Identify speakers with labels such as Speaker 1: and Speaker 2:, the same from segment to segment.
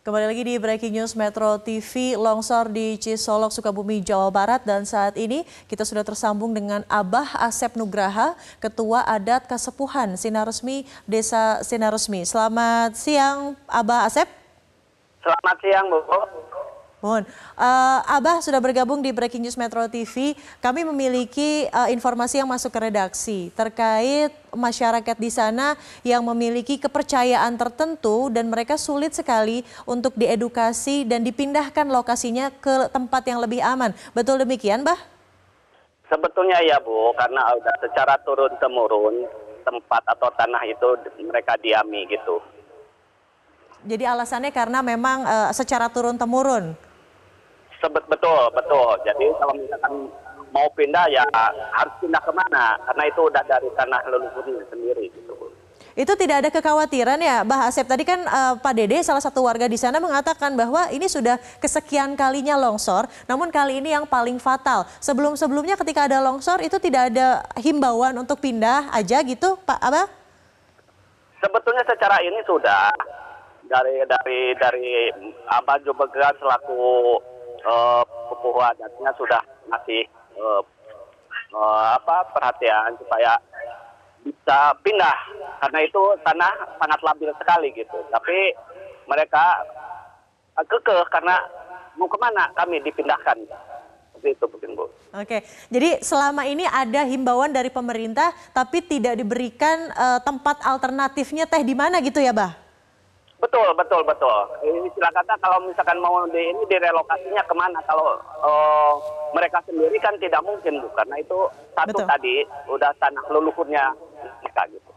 Speaker 1: Kembali lagi di Breaking News Metro TV, longsor di Cisolok, Sukabumi, Jawa Barat. Dan saat ini kita sudah tersambung dengan Abah Asep Nugraha, Ketua Adat Kasepuhan Sinaresmi Desa Sinaresmi. Selamat siang, Abah Asep.
Speaker 2: Selamat siang, Bu.
Speaker 1: Mohon, Abah sudah bergabung di Breaking News Metro TV. Kami memiliki informasi yang masuk ke redaksi terkait masyarakat di sana yang memiliki kepercayaan tertentu dan mereka sulit sekali untuk diedukasi dan dipindahkan lokasinya ke tempat yang lebih aman. Betul demikian, Bah?
Speaker 2: Sebetulnya ya, Bu, karena udah secara turun-temurun tempat atau tanah itu mereka diami gitu.
Speaker 1: Jadi alasannya karena memang secara turun-temurun.
Speaker 2: Betul. Jadi kalau misalkan mau pindah ya harus pindah kemana? Karena itu udah dari tanah leluhurnya sendiri gitu, Bu.
Speaker 1: Itu tidak ada kekhawatiran ya, Bah Asep. Tadi kan Pak Dede, salah satu warga di sana, mengatakan bahwa ini sudah kesekian kalinya longsor, namun kali ini yang paling fatal. Sebelum-sebelumnya ketika ada longsor itu tidak ada himbauan untuk pindah aja gitu, Pak Abah?
Speaker 2: Sebetulnya secara ini sudah dari Abah juga selaku pepuhu adatnya sudah ngasih perhatian supaya bisa pindah karena itu tanah sangat labil sekali gitu. Tapi mereka kekeh karena mau kemana kami dipindahkan. Seperti itu mungkin, Bu.
Speaker 1: Oke, jadi selama ini ada himbauan dari pemerintah tapi tidak diberikan tempat alternatifnya teh di mana gitu ya, Bah?
Speaker 2: Betul. Istilah kata kalau misalkan mau direlokasinya kemana? Kalau mereka sendiri kan tidak mungkin, Bu, karena itu satu tadi udah tanah leluhurnya mereka gitu.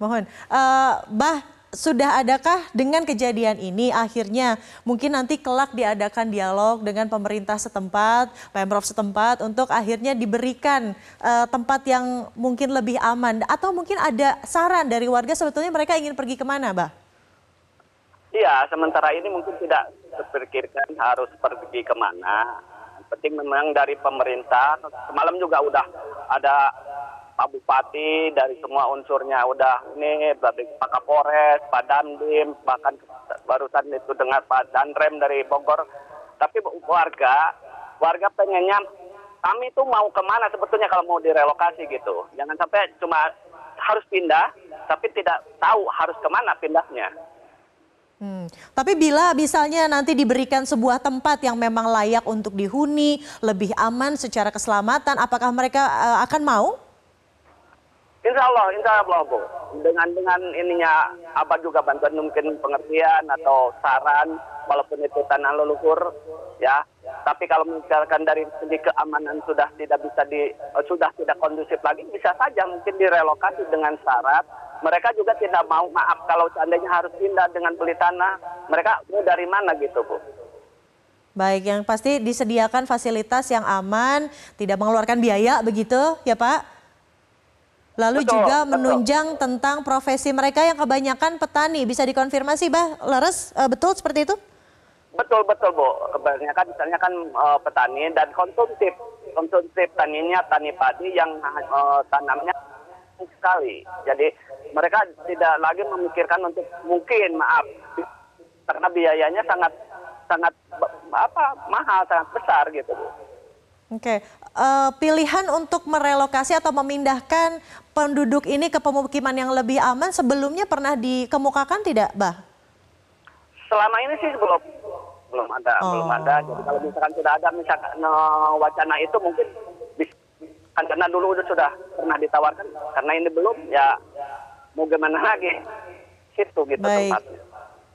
Speaker 1: Mohon, Bah, sudah adakah dengan kejadian ini akhirnya mungkin nanti kelak diadakan dialog dengan pemerintah setempat, Pemprov setempat untuk akhirnya diberikan tempat yang mungkin lebih aman atau mungkin ada saran dari warga sebetulnya mereka ingin pergi kemana, Bah?
Speaker 2: Iya, sementara ini mungkin tidak terpikirkan harus pergi kemana. Penting memang dari pemerintah. Semalam juga udah ada Pak Bupati dari semua unsurnya. Udah ini dari Pak Kapolres, Pak Dandim, bahkan barusan itu dengan Pak Danrem dari Bogor. Tapi warga pengennya kami itu mau kemana sebetulnya kalau mau direlokasi gitu. Jangan sampai cuma harus pindah, tapi tidak tahu harus kemana pindahnya.
Speaker 1: Tapi bila misalnya nanti diberikan sebuah tempat yang memang layak untuk dihuni, lebih aman secara keselamatan, apakah mereka akan mau?
Speaker 2: Insya Allah, Bu. Dengan ininya Abah juga bantuan mungkin pengertian atau saran, walaupun itu tanah leluhur, ya. Tapi kalau misalkan dari segi keamanan sudah tidak kondusif lagi, bisa saja mungkin direlokasi dengan syarat. Mereka juga tidak mau, maaf kalau seandainya harus pindah dengan beli tanah, mereka mau dari mana gitu, Bu.
Speaker 1: Baik, yang pasti disediakan fasilitas yang aman, tidak mengeluarkan biaya begitu ya, Pak? Lalu juga menunjang tentang profesi mereka yang kebanyakan petani. Bisa dikonfirmasi, Bah Laras, betul seperti itu?
Speaker 2: Betul, Bu. Kebanyakan misalnya kan petani dan konsumtif taninya tani padi yang tanamnya sekali. Jadi mereka tidak lagi memikirkan untuk karena biayanya sangat mahal, sangat besar gitu, Bu.
Speaker 1: Oke, pilihan untuk merelokasi atau memindahkan penduduk ini ke pemukiman yang lebih aman sebelumnya pernah dikemukakan tidak, Bah?
Speaker 2: Selama ini sih belum ada. Jadi kalau misalkan sudah ada wacana itu mungkin karena dulu sudah pernah ditawarkan, karena ini belum, ya mau gimana lagi, situ gitu tempatnya.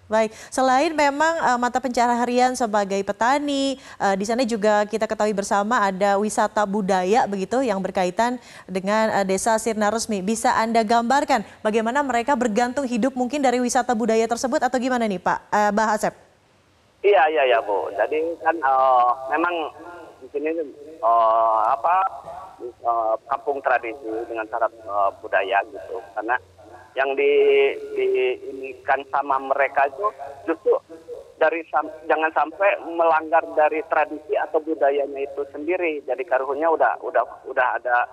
Speaker 1: Baik, selain memang mata pencaharian sebagai petani, di sana juga kita ketahui bersama ada wisata budaya begitu yang berkaitan dengan Desa Sinaresmi. Bisa Anda gambarkan bagaimana mereka bergantung hidup mungkin dari wisata budaya tersebut atau gimana nih Pak Bah Asep?
Speaker 2: Iya, Bu. Jadi kan memang di sini kampung tradisi dengan syarat budaya gitu, karena yang diinikan sama mereka itu justru jangan sampai melanggar dari tradisi atau budayanya itu sendiri. Jadi karunya udah ada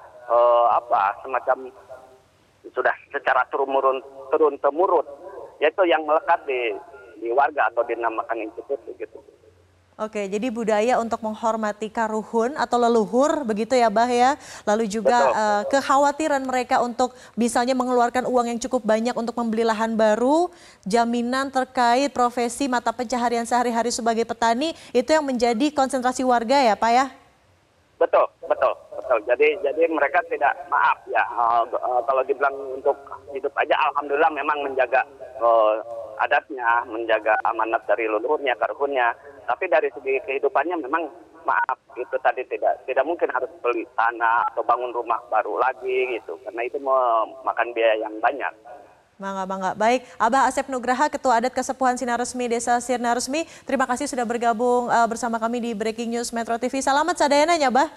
Speaker 2: semacam sudah secara turun temurun, yaitu yang melekat di di warga atau dinamakan institusi gitu.
Speaker 1: Oke, jadi budaya untuk menghormati karuhun atau leluhur begitu ya Bah ya. Lalu juga kekhawatiran mereka untuk misalnya mengeluarkan uang yang cukup banyak untuk membeli lahan baru, jaminan terkait profesi mata pencaharian sehari-hari sebagai petani, itu yang menjadi konsentrasi warga ya Pak ya?
Speaker 2: Betul, betul, betul. Jadi mereka tidak, maaf ya, kalau dibilang untuk hidup aja, alhamdulillah memang menjaga adatnya, menjaga amanat dari leluhurnya, karuhunnya. Tapi dari segi kehidupannya memang maaf, itu tadi tidak mungkin harus beli tanah atau bangun rumah baru lagi gitu, karena itu memakan biaya yang banyak.
Speaker 1: Bangga. Baik, Abah Asep Nugraha, Ketua Adat Kesepuhan Sinar Resmi Desa Sirna Resmi, terima kasih sudah bergabung bersama kami di Breaking News Metro TV. Selamat sadayananya, Bah.